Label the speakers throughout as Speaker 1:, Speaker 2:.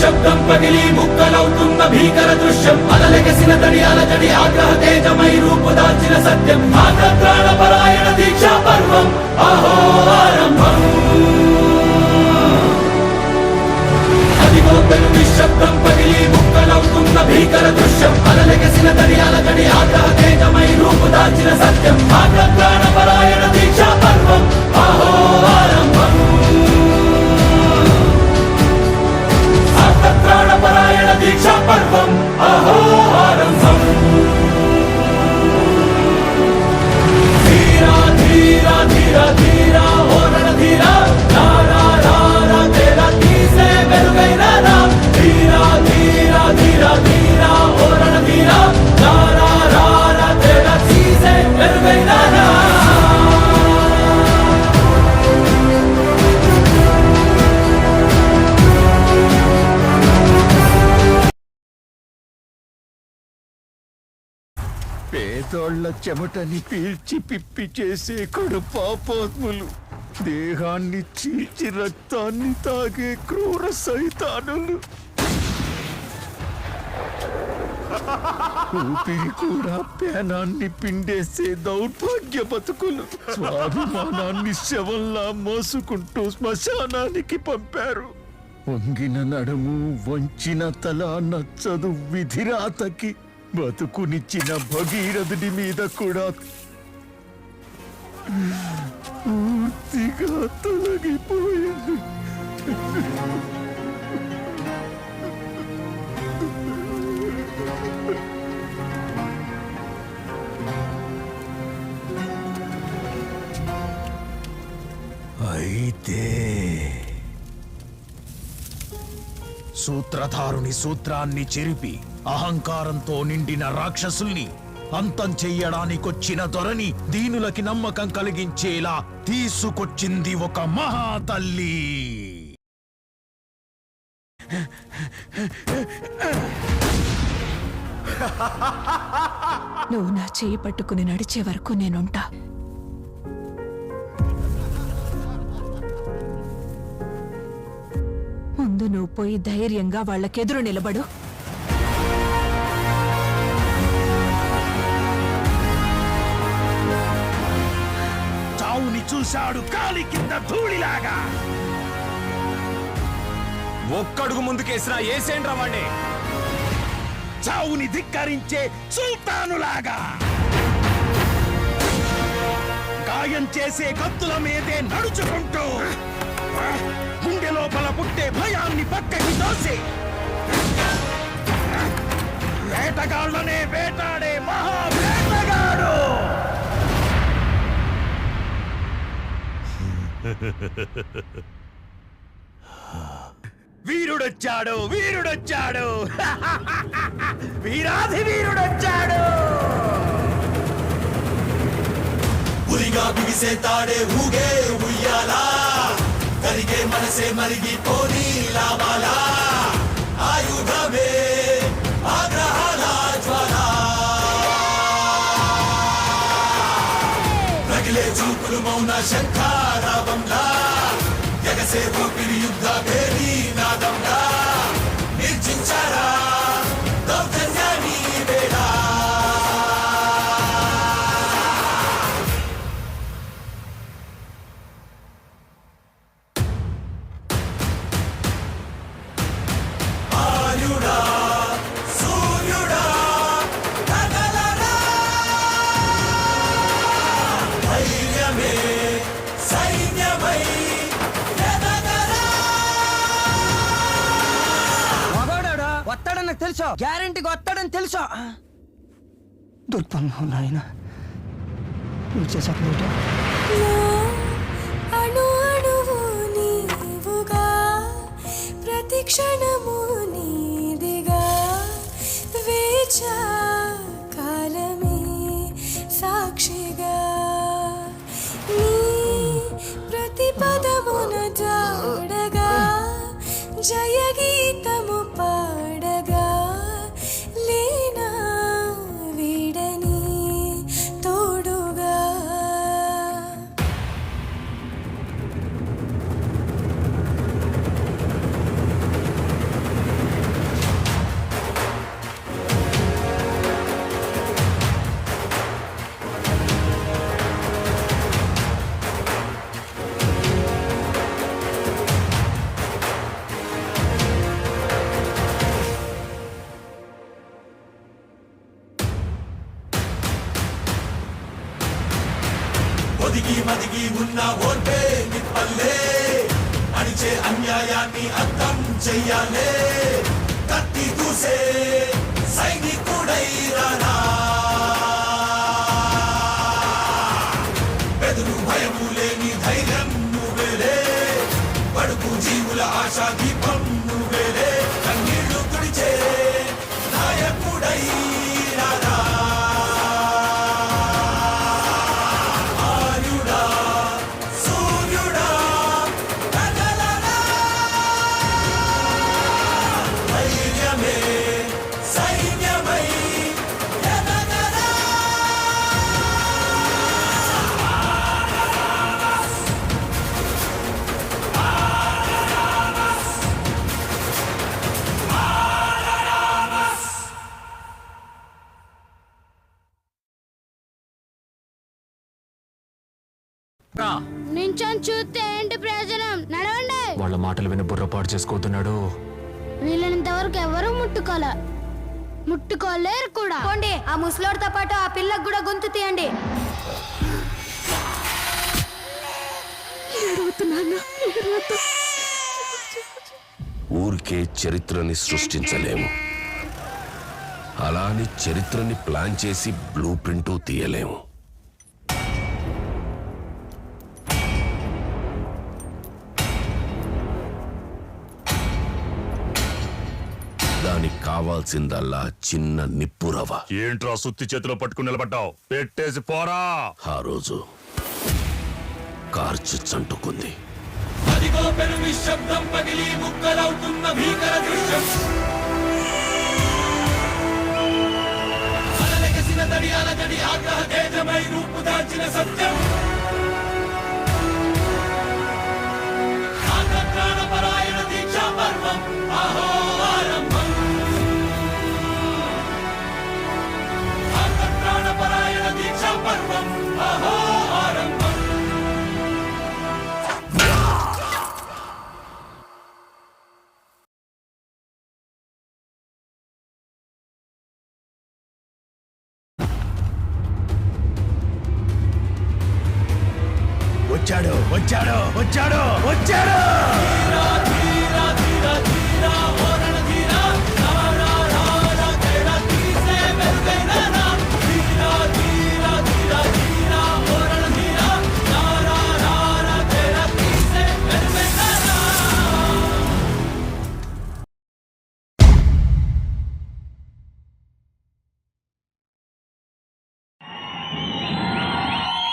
Speaker 1: నిశ్శబ్దం పగిలి ముక్కలవుతున్న భీకర దృశ్యం అలలెగసిన తడి అలజడి ఆగ్రహ తేజమై రూపుదాల్చిన సత్యం ప్రాణపరాయణ దీక్షా పర్వం అహో ఆరంభం అదిగో పెను నిశ్శబ్దం పగిలి ముక్కలవుతున్న భీకర దృశ్యం అలలెగసిన తడి అలజడి ఆగ్రహ తేజమై రూపుదాల్చిన సత్యం ప్రాణపరాయణ దీక్షా పర్వం అహో ఆరంభం ప్రాణపరాయణ దీక్షా పర్వం అహో ఆరంభం ధీరా ధీరా ధీరా ధీరా ఓ రణధీరా రారా రారా తేరా తీసే వెలుగైన రా ధీరా ధీరా ధీరా ధీరా ఓ రణధీరా రారా రారా తేరా తీసే వెలుగైన రా
Speaker 2: పేదోళ్ల చెమటని పీల్చి పిప్పి చేసే కడుపాపోత్ములు, దేహాన్ని చీల్చి రక్తాన్ని తాగే క్రూర సైతానులు, ఊపిరి కూడా పేనాన్ని పిండేసే దౌర్భాగ్య బతుకులు స్వాభిమానాన్ని శవంలా మోసుకుంటూ శ్మశానానికి పంపారు. వంగిన నడుము వంచిన తల నచ్చదు విధిరాతకి. బతుకునిచ్చిన భగీరథుడి మీద కూడా పూర్తిగా తొలగిపోయింది. అయితే
Speaker 3: సూత్రధారుని సూత్రాన్ని చెరిపి అహంకారంతో నిండిన రాక్షసుల్ని అంతం చెయ్యడానికొచ్చిన దొరని దీనులకి నమ్మకం కలిగించేలా తీసుకొచ్చింది ఒక మహాతల్లి.
Speaker 4: నువ్వు నా చేయి పట్టుకుని నడిచే వరకు నేనుంటా. ముందు నువ్వు పోయి ధైర్యంగా వాళ్ళకెదురు నిలబడు.
Speaker 3: చావుని చూశాడు కాలి కింద ధూళిలాగా.
Speaker 5: ఒక్కడుగు ముందుకేసినా ఏసేంట్రా వాణ్ణి.
Speaker 3: చావుని ధిక్కరించే సుల్తానులాగా. గాయం చేసే కత్తుల మీదే నడుచుకుంటూ గుండె లోపల పుట్టే భయాన్ని పక్కకి తోసి వేటగాళ్లనే వేటాడే మహా వేటగాడు. వీరుడొచ్చాడు, వీరుడొచ్చాడు, వీరాధి వీరుడొచ్చాడు.
Speaker 1: ఉరిగా బిగిసే తాడే ఊగే ఉయ్యాలా, కరిగే మనసే మరిగిపోని లావాలా, ఆయుధమే ఆగ్రహాల జ్వాల, రగిలే చూపులు మౌన శంఖారావంలా, ఎగసే ఊపిరి యుద్ధ భేరీ నాదంలా, నిర్జించారా దౌర్జన్యాన్ని వేళ.
Speaker 6: వస్తాడని తెలుసా, గ్యారెంటీగా వస్తాడని తెలుసా. దుర్పంగా నాయన నువ్వు చేసాక
Speaker 7: అణు అణువు నీవుగా, ప్రతి క్షణము నీదిగా, వేచా కాలమే సాక్షిగా, నీ ప్రతి పదమున జాడగా, జయ గీతము పాడగా, లేనా వీడని తోడుగా.
Speaker 1: ఒదిగి మదిగి ఉన్న ఓర్పే నిప్పల్లే అణిచే అన్యాయాన్ని అర్థం చెయ్యాలే కత్తి దూసే సైనికుడై రానా బెదురు భయము లేని ధైర్యం నువ్వేలే బడుగు జీవుల ఆశా దీపం నువ్వేలే కన్నీళ్లు తుడిచే నాయకుడై రానా ఆర్యుడా సూర్యుడా కదలరా ధైర్యమే సైన్యమై ఎదగరా
Speaker 8: నించొని చూస్తే ఏంటి ప్రయోజనం? నడవండి.
Speaker 5: వాళ్ళ మాటలు విని బుర్రపాటు చేసుకోతున్నాడు.
Speaker 8: వీళ్ళనింతవరకు ఎవరు ముట్టుకోలేరు కూడా.
Speaker 7: పోండి, ఆ ముసలోడితో పాటు ఆ పిల్లకు కూడా గొంతు తీయండి.
Speaker 9: ఊరికే చరిత్రని సృష్టించలేము, అలా అని చరిత్రని ప్లాన్ చేసి బ్లూ ప్రింట్ తీయలేము. దానికి కావాల్సిందల్లా చిన్న నిప్పురవ.
Speaker 3: ఏంట్రా సుత్తి చేతిలో పట్టుకుని నిలబడ్డావు? పెట్టేసి పోరా.
Speaker 9: ఆ రోజు కార్చి చంటుకుంది.
Speaker 1: అదిగో పెను నిశ్శబ్దం పగిలి ముక్కలవుతున్న భీకర దృశ్యం అలలెగసిన తడి అలజడి ఆగ్రహ తేజమై రూపు దాల్చిన సత్యం ప్రాణపరాయణ దీక్షా పర్వం ఆహో ఆరంభం ప్రాణపరాయణ దీక్షా పర్వం ఆహో ఆరంభం
Speaker 3: వచ్చాడు వచ్చాడు వచ్చాడు వచ్చాడు.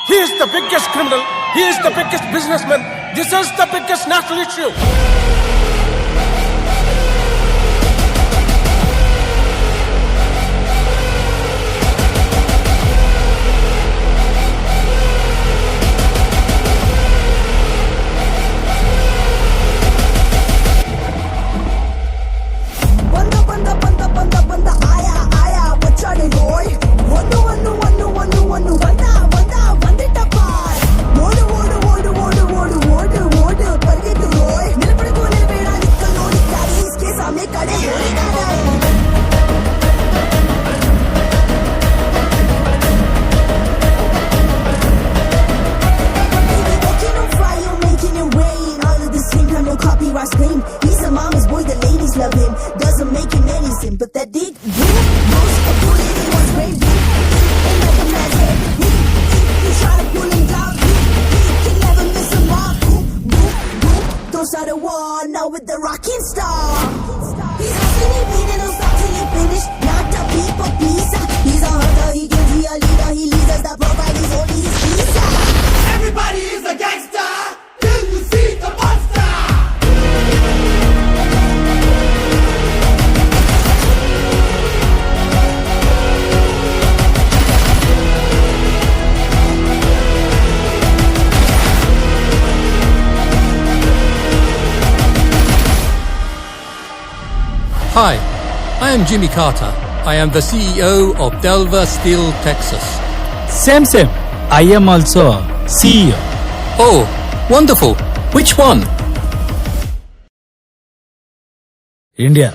Speaker 10: He is the biggest criminal. He is the biggest businessman. This is the biggest national issue.
Speaker 7: He's a mama's boy, the ladies love him. Doesn't make him any sympathetic. Knows a bullet in his brain. Ain't like a man's head. You try to pull him down. Can never miss a mark. Those are the one now with the rocking star. He's hustling, beating us up till he finish. Not the people pleaser. He's a hunter, he can be a leader. He leads us, the profile is only his visa.
Speaker 1: Everybody is a gangster till you see the monster.
Speaker 10: Hi, I am Jimmy Carter. I am the CEO of Delver Steel, Texas.
Speaker 2: Same. I am also CEO.
Speaker 10: Oh, wonderful. Which one?
Speaker 2: India.